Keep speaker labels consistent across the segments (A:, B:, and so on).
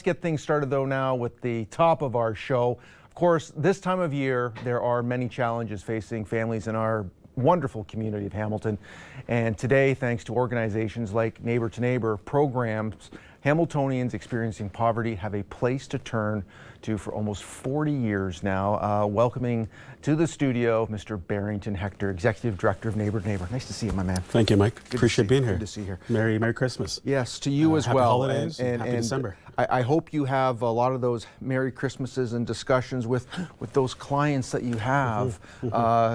A: Let's get things started though now with the top of our show. Of course, this time of year, there are many challenges facing families in our wonderful community of Hamilton. And today, thanks to organizations like Neighbour to Neighbour programs, Hamiltonians experiencing poverty have a place to turn to for almost 40 years now. Welcoming to the studio, Mr. Barrington Hector, Executive Director of Neighbour to Neighbour. Nice to see you, my man.
B: Thank you, Mike. Appreciate being here.
A: Good to see you here.
B: Merry Christmas.
A: Yes, to you as
B: happy
A: well.
B: Holidays and happy December.
A: I hope you have a lot of those Merry Christmases and discussions with those clients that you have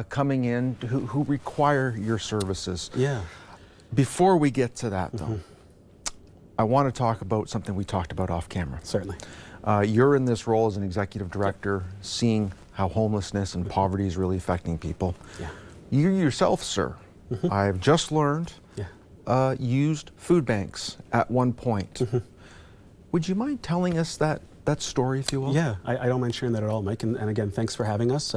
A: coming in who require your services.
B: Yeah.
A: Before we get to that, though, I want to talk about something we talked about off camera.
B: Certainly.
A: You're in this role as an executive director, seeing how homelessness and poverty is really affecting people.
B: Yeah.
A: You yourself, sir, I've just learned, used food banks at one point. Would you mind telling us that story, if you will?
B: Yeah, I don't mind sharing that at all, Mike. And again, thanks for having us.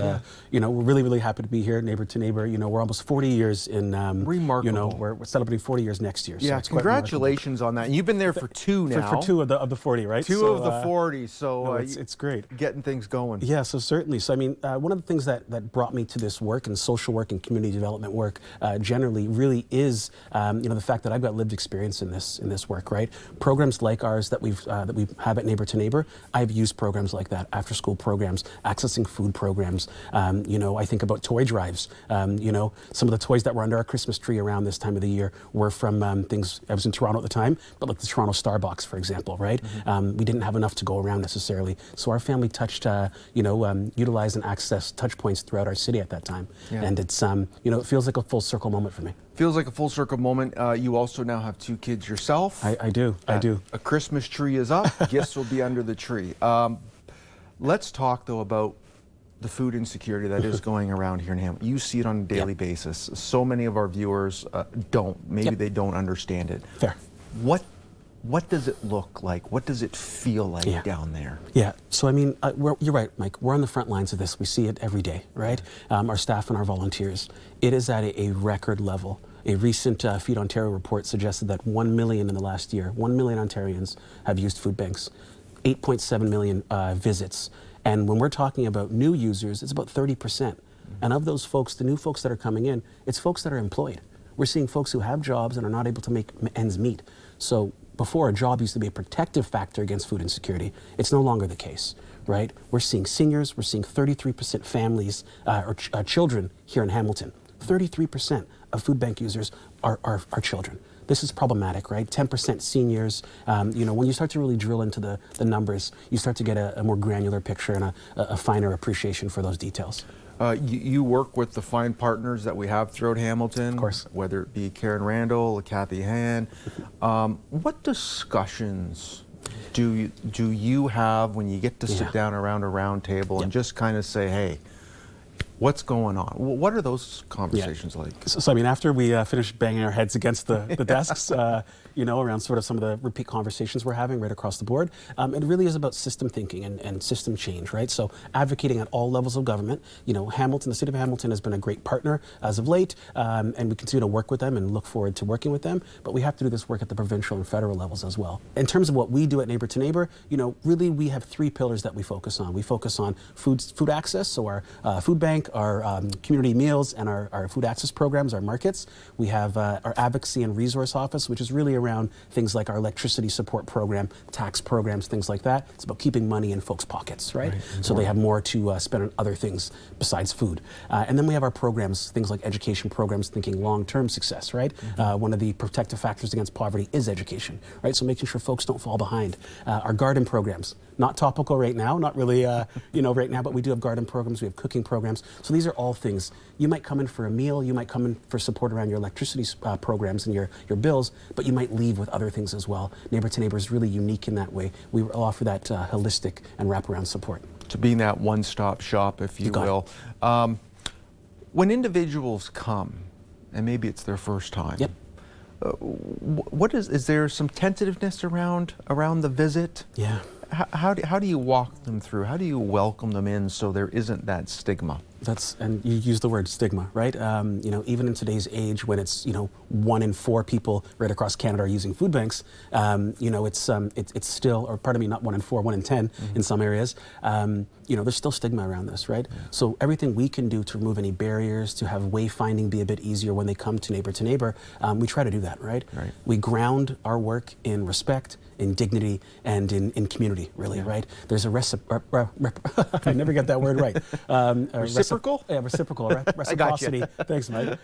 B: You know, we're really happy to be here, Neighbour to Neighbour. You know, we're almost 40 years in.
A: Remarkable.
B: You know, we're celebrating 40 years next year.
A: Yeah,
B: so it's
A: congratulations on that. And you've been there for two now.
B: For two of the 40, right?
A: Two of the 40. So
B: no, it's great.
A: Getting things going.
B: Yeah, so certainly. So I mean, one of the things that brought me to this work and social work and community development work generally really is you know, the fact that I've got lived experience in this work, right? Programs like ours that we have at Neighbour to Neighbour, I've used programs like that, after-school programs, accessing food programs. You know, I think about toy drives. You know, some of the toys that were under our Christmas tree around this time of the year were from things. I was in Toronto at the time, but like the Toronto Starbucks, for example, right? We didn't have enough to go around necessarily, so our family touched, you know, utilized and accessed touch points throughout our city at that time, and it's you know, it feels like a full circle moment for me.
A: Feels like a full circle moment. You also now have two kids yourself.
B: I do.
A: A Christmas tree is up. Gifts will be under the tree. Let's talk though about the food insecurity that is going around here in Hamilton. You see it on a daily basis. So many of our viewers don't. Maybe they don't understand it.
B: Fair.
A: What does it look like? What does it feel like down there? Yeah,
B: so I mean, you're right, Mike. We're on the front lines of this. We see it every day, right? Our staff and our volunteers. It is at a record level. A recent Feed Ontario report suggested that 1 million in the last year, 1 million Ontarians have used food banks, 8.7 million visits. And when we're talking about new users, it's about 30%. And of those folks, the new folks that are coming in, it's folks that are employed. We're seeing folks who have jobs and are not able to make ends meet. So before, a job used to be a protective factor against food insecurity. It's no longer the case, right? We're seeing seniors, we're seeing 33% families or children here in Hamilton. 33% of food bank users are children. This is problematic, right? 10% seniors. You know, when you start to really drill into the numbers, you start to get a more granular picture and a finer appreciation for those details.
A: You work with the fine partners that we have throughout Hamilton,
B: of course,
A: whether it be Karen Randall, Kathy Han. What discussions do you have when you get to sit down around a round table and just kind of say, hey, what's going on? What are those conversations like?
B: So I mean, after we finish banging our heads against the desks, you know, around sort of some of the repeat conversations we're having right across the board, it really is about system thinking and system change, right? So advocating at all levels of government. You know, Hamilton, the city of Hamilton has been a great partner as of late, and we continue to work with them and look forward to working with them, but we have to do this work at the provincial and federal levels as well. In terms of what we do at Neighbour to Neighbour, you know, really we have three pillars that we focus on. We focus on food access, so our food bank, our community meals, and our food access programs, our markets. We have our advocacy and resource office, which is really around things like our electricity support program, tax programs, things like that. It's about keeping money in folks' pockets, right? So they have more to spend on other things besides food. And then we have our programs, things like education programs, thinking long-term success, right? One of the protective factors against poverty is education, right? So making sure folks don't fall behind. Our garden programs, not topical right now, not really, you know, right now, but we do have garden programs, we have cooking programs. So these are all things. You might come in for a meal, you might come in for support around your electricity programs and your bills, but you might leave with other things as well. Neighbour to Neighbour is really unique in that way. We offer that holistic and wraparound support.
A: To being that one-stop shop, if you will. When individuals come, and maybe it's their first time, what is there some tentativeness around the visit?
B: Yeah.
A: How do you walk them through? How do you welcome them in so there isn't that stigma?
B: And you use the word stigma, right? Even in today's age, when it's 1 in 4 people right across Canada are using food banks, it's still, or pardon me, not 1 in 4, 1 in 10 in some areas. There's still stigma around this, right? Yeah. So everything we can do to remove any barriers, to have wayfinding be a bit easier when they come to Neighbour, we try to do that, right? We ground our work in respect, in dignity, and in community, really, right? There's a I never get that word right.
A: Reciprocal?
B: Reciprocity. Thanks, Mike.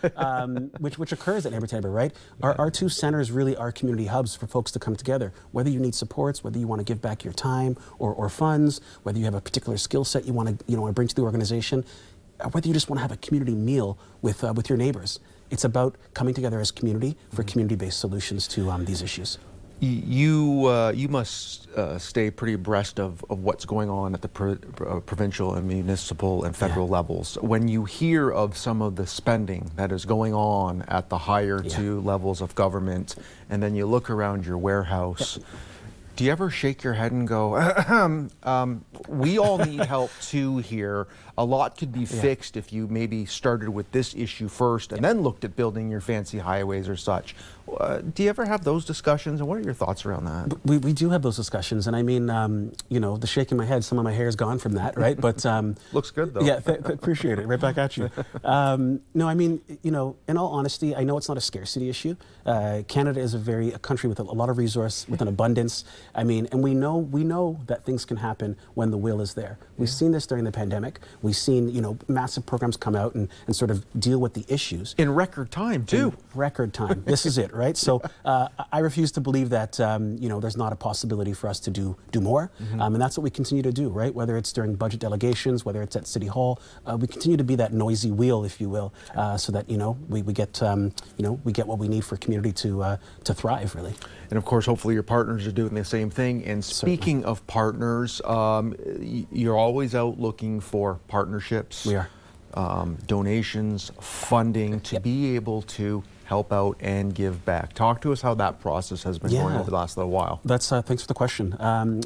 B: Which occurs at Neighbour, right? Our 2 centers really are community hubs for folks to come together. Whether you need supports, whether you want to give back your time or funds, whether you have a particular skill set you want to bring to the organization, whether you just want to have a community meal with your neighbors. It's about coming together as community for community-based solutions to these issues.
A: You must stay pretty abreast of what's going on at the provincial and municipal and federal levels. When you hear of some of the spending that is going on at the higher 2 levels of government, and then you look around your warehouse, do you ever shake your head and go, we all need help too here. A lot could be fixed if you maybe started with this issue first and then looked at building your fancy highways or such. Do you ever have those discussions, and what are your thoughts around that?
B: We do have those discussions, and I mean, the shaking my head, some of my hair is gone from that, right? But
A: looks good though.
B: Yeah, appreciate it. Right back at you. No, I mean, in all honesty, I know it's not a scarcity issue. Canada is a country with a lot of resource, with an abundance. I mean, and we know that things can happen when the will is there. We've seen this during the pandemic. We've seen, massive programs come out and sort of deal with the issues.
A: In record time, too.
B: In record time. This is it, right? So I refuse to believe that, there's not a possibility for us to do more. And that's what we continue to do, right? Whether it's during budget delegations, whether it's at City Hall, we continue to be that noisy wheel, if you will, so that, we get what we need for community to thrive, really.
A: And of course, hopefully your partners are doing the same thing. And speaking of partners, you're always out looking for partnerships.
B: We are.
A: Donations, funding to be able to help out and give back. Talk to us how that process has been going over the last little while.
B: That's thanks for the question.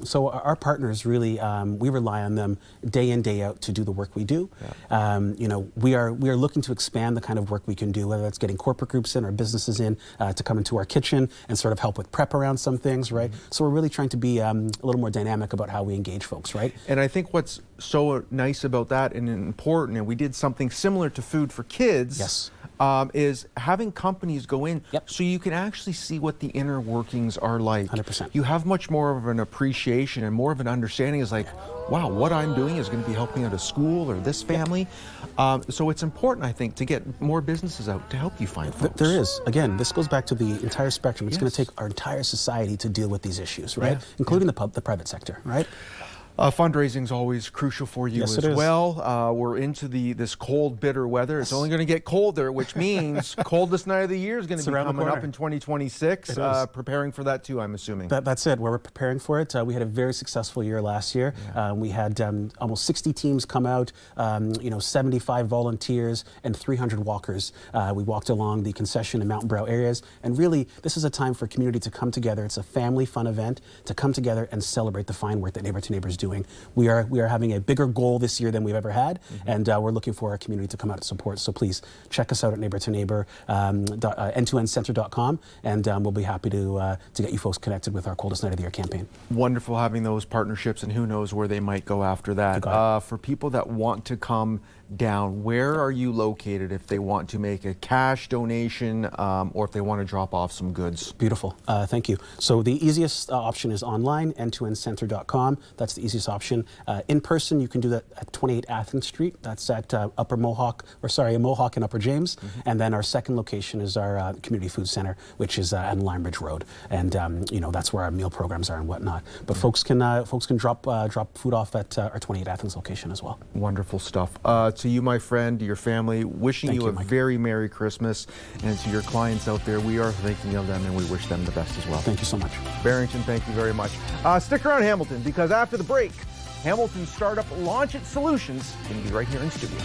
B: So our partners really, we rely on them day in, day out to do the work we do. We are looking to expand the kind of work we can do, whether that's getting corporate groups in or businesses in to come into our kitchen and sort of help with prep around some things, right? So we're really trying to be a little more dynamic about how we engage folks, right?
A: And I think what's so nice about that and important, and we did something similar to Food for Kids.
B: Yes.
A: Is having companies go in so you can actually see what the inner workings are like.
B: 100%.
A: You have much more of an appreciation and more of an understanding is like, wow, what I'm doing is going to be helping out a school or this family. So it's important, I think, to get more businesses out to help you find folks.
B: There is. Again, this goes back to the entire spectrum. It's going to take our entire society to deal with these issues, right? Including the private sector, right?
A: Fundraising is always crucial for you as well. We're into this cold, bitter weather. It's only going to get colder, which means coldest night of the year is going to be coming up in 2026. Preparing for that too, I'm assuming.
B: That's it. We're preparing for it. We had a very successful year last year. We had almost 60 teams come out, 75 volunteers and 300 walkers. We walked along the concession and Mountain Brow areas, and really, this is a time for community to come together. It's a family fun event to come together and celebrate the fine work that Neighbour to Neighbour is doing. We are having a bigger goal this year than we've ever had, and we're looking for our community to come out and support. So please check us out at Neighbour to Neighbour, end2endcenter.com, and we'll be happy to get you folks connected with our Coldest Night of the Year campaign.
A: Wonderful having those partnerships, and who knows where they might go after that. For people that want to come down, where are you located if they want to make a cash donation or if they want to drop off some goods?
B: Beautiful. Thank you. So the easiest option is online, end2endcenter.com. That's the easiest option. In person, you can do that at 28 Athens Street. That's at Mohawk and Upper James. And then our second location is our Community Food Center, which is at Lime Ridge Road. And that's where our meal programs are and whatnot. But folks can drop food off at our 28 Athens location as well.
A: Wonderful stuff. To you, my friend, to your family, wishing you a very Merry Christmas. And to your clients out there, we are thinking of them and we wish them the best as well.
B: Thank you so much.
A: Barrington, thank you very much. Stick around, Hamilton, because after the break, Hamilton startup Launch It Solutions is going to be right here in studio.